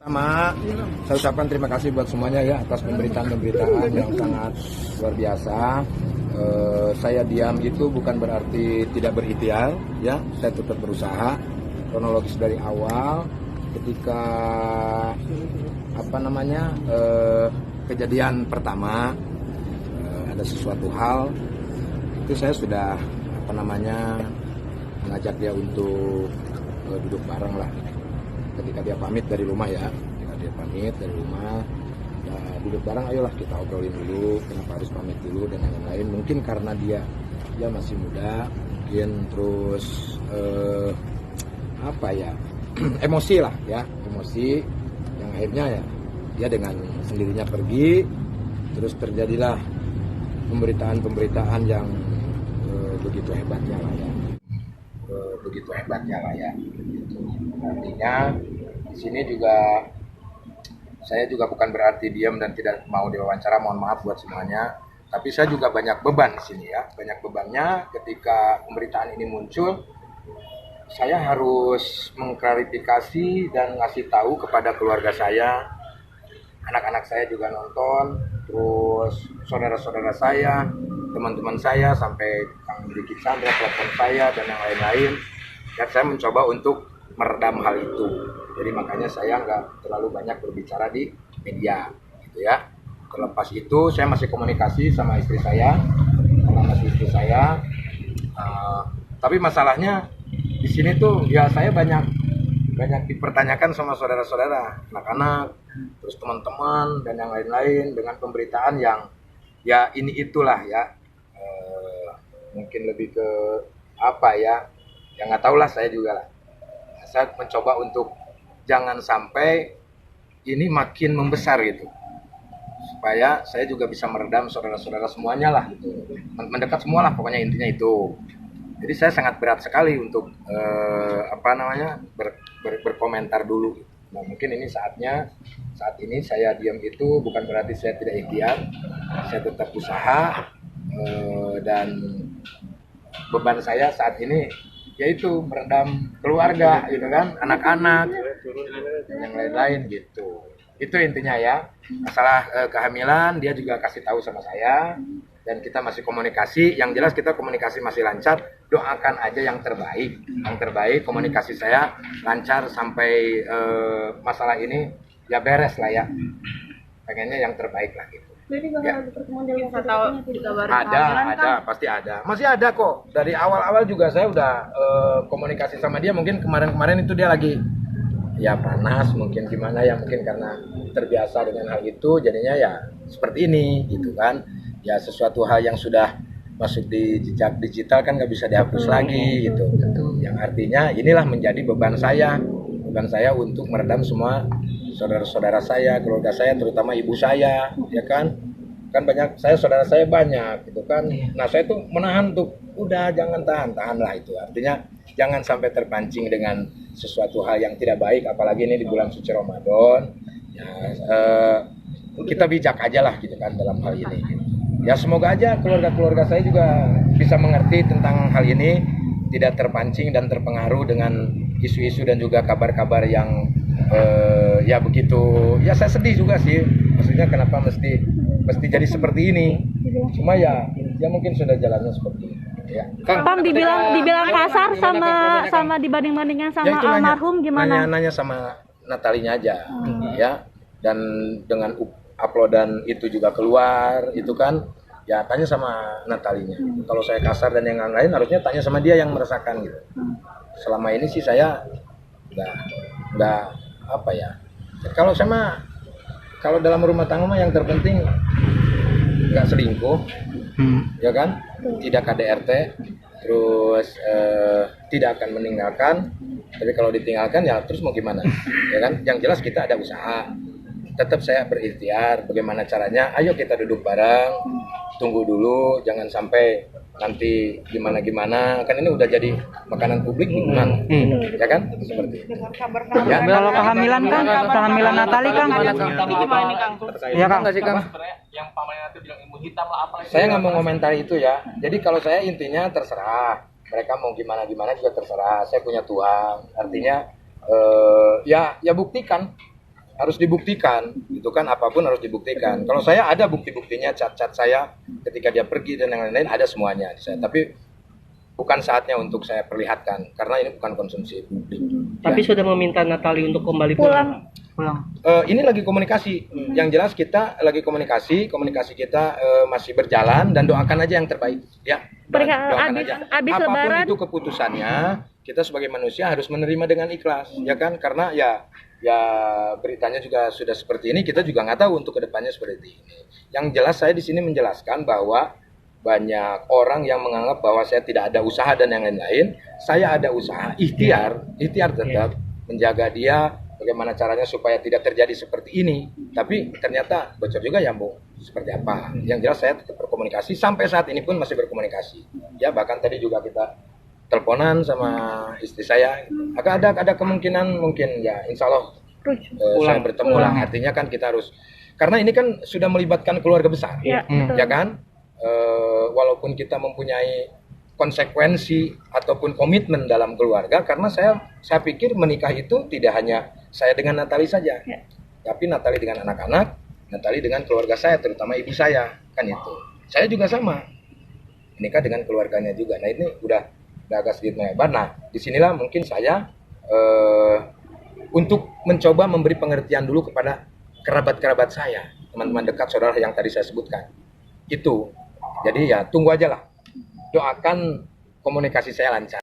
Pertama, saya ucapkan terima kasih buat semuanya ya atas pemberitaan-pemberitaan yang sangat luar biasa. Saya diam itu bukan berarti tidak berikhtiar, ya. Saya tetap berusaha. Kronologis dari awal, ketika kejadian pertama ada sesuatu hal, itu saya sudah mengajak dia untuk duduk bareng lah. Ketika dia pamit dari rumah ya, duduk bareng, ayolah kita obrolin dulu kenapa harus pamit dulu dan lain-lain. Mungkin karena dia masih muda, mungkin terus emosi lah ya, emosi yang akhirnya ya dia dengan sendirinya pergi, terus terjadilah pemberitaan yang begitu hebatnya lah ya. Artinya di sini juga saya juga bukan berarti diam dan tidak mau diwawancara, mohon maaf buat semuanya. Tapi saya juga banyak beban di sini ya, banyak bebannya ketika pemberitaan ini muncul. Saya harus mengklarifikasi dan ngasih tahu kepada keluarga saya, anak-anak saya juga nonton, terus saudara-saudara saya, teman-teman saya, sampai Kang Diki Chandra telepon saya dan yang lain-lain. Dan saya mencoba untuk meredam hal itu. Jadi makanya saya nggak terlalu banyak berbicara di media, gitu ya. Terlepas itu saya masih komunikasi sama istri saya, karena masih istri saya. Tapi masalahnya di sini tuh ya saya banyak dipertanyakan sama saudara-saudara, anak-anak, terus teman-teman dan yang lain-lain dengan pemberitaan yang ya ini itulah ya. Mungkin lebih ke yang nggak tahu lah saya juga lah. Saya mencoba untuk jangan sampai ini makin membesar gitu, supaya saya juga bisa meredam saudara-saudara semuanya lah gitu, mendekat semua lah pokoknya, intinya itu. Jadi saya sangat berat sekali untuk berkomentar dulu. Nah, mungkin ini saat ini saya diam itu bukan berarti saya tidak ikhtiar, saya tetap usaha, dan beban saya saat ini yaitu meredam keluarga gitu kan, anak-anak dan yang lain-lain gitu. Itu intinya ya. Masalah kehamilan dia juga kasih tahu sama saya dan kita masih komunikasi. Yang jelas kita komunikasi masih lancar. Doakan aja yang terbaik. Yang terbaik, komunikasi saya lancar sampai masalah ini ya beres lah ya. Pengennya yang terbaik lah gitu. Jadi bakal Ya. ada pertemuan dalam waktu dekatnya Ada, pasti ada. Masih ada kok. Dari awal-awal juga saya udah komunikasi sama dia. Mungkin kemarin-kemarin itu dia lagi ya panas, mungkin gimana ya, mungkin karena terbiasa dengan hal itu, jadinya ya seperti ini gitu kan. Ya sesuatu hal yang sudah masuk di jejak digital kan nggak bisa dihapus lagi gitu. Yang artinya inilah menjadi beban saya untuk meredam semua saudara-saudara saya, keluarga saya, terutama ibu saya, ya kan banyak, saudara saya banyak gitu kan. Nah saya tuh menahan tuh, udah jangan tahan lah itu. Artinya jangan sampai terpancing dengan sesuatu hal yang tidak baik, apalagi ini di bulan suci Ramadan. Ya, kita bijak aja lah gitu kan dalam hal ini. Ya semoga aja keluarga saya juga bisa mengerti tentang hal ini, tidak terpancing dan terpengaruh dengan isu-isu dan juga kabar-kabar yang ya begitu. Ya saya sedih juga sih, maksudnya kenapa mesti jadi seperti ini. Cuma ya mungkin sudah jalannya seperti ini ya. Kang, dibilang kasar sama dibanding-bandingkan sama Ya, almarhum gimana? Nanya sama Natalinya aja ya. Dan dengan uploadan itu juga keluar itu kan, ya tanya sama Natalinya. Kalau saya kasar dan yang lain harusnya tanya sama dia yang merasakan gitu. Selama ini sih saya nggak kalau dalam rumah tangga mah yang terpenting nggak selingkuh, ya kan, tidak KDRT, terus tidak akan meninggalkan. Tapi kalau ditinggalkan ya terus mau gimana, ya kan. Yang jelas kita ada usaha, tetap saya berikhtiar. Bagaimana caranya? Ayo kita duduk bareng, tunggu dulu, jangan sampai nanti gimana kan ini udah jadi makanan publik gimana, ya kan, seperti itu. Ya, kalau kehamilan Kang, kehamilan Natali Kang. Ya Kang, nggak sih Kang? Yang pamannya itu bilang ilmu hitam lah apa. Saya nggak mau komentari itu ya. Jadi kalau saya intinya terserah. Mereka mau gimana juga terserah. Saya punya Tuhan. Artinya ya buktikan harus dibuktikan, itu kan apapun harus dibuktikan. Kalau saya ada bukti-buktinya, cat-cat saya ketika dia pergi dan yang lain-lain ada semuanya di saya. Tapi bukan saatnya untuk saya perlihatkan karena ini bukan konsumsi publik. Tapi Ya. sudah meminta Natali untuk kembali Pulang. Ini lagi komunikasi. Yang jelas kita lagi komunikasi kita masih berjalan dan doakan aja yang terbaik. Ya. Doakan Abis Apapun Lebaran. itu keputusannya, kita sebagai manusia harus menerima dengan ikhlas, ya kan? Karena ya beritanya juga sudah seperti ini, kita juga nggak tahu untuk kedepannya seperti ini. Yang jelas saya di sini menjelaskan bahwa banyak orang yang menganggap bahwa saya tidak ada usaha dan yang lain-lain. Saya ada usaha, ikhtiar tetap menjaga dia. Bagaimana caranya supaya tidak terjadi seperti ini. Tapi ternyata bocor juga ya, Bu. Seperti apa? Yang jelas saya tetap berkomunikasi. Sampai saat ini pun masih berkomunikasi. Ya, bahkan tadi juga kita teleponan sama istri saya. Ada kemungkinan mungkin ya insya Allah saya bertemu lah. Artinya kan kita harus, karena ini kan sudah melibatkan keluarga besar. Ya, betul. Ya kan? Walaupun kita mempunyai konsekuensi ataupun komitmen dalam keluarga, karena saya pikir menikah itu tidak hanya saya dengan Natali saja, tapi Natali dengan anak-anak, Natali dengan keluarga saya, terutama ibu saya, kan itu. Saya juga sama, menikah dengan keluarganya juga. Nah ini udah agak sedikit melebar. Nah disinilah mungkin saya untuk mencoba memberi pengertian dulu kepada kerabat-kerabat saya, teman-teman dekat, saudara yang tadi saya sebutkan. Itu, jadi ya tunggu aja lah. Doakan komunikasi saya lancar.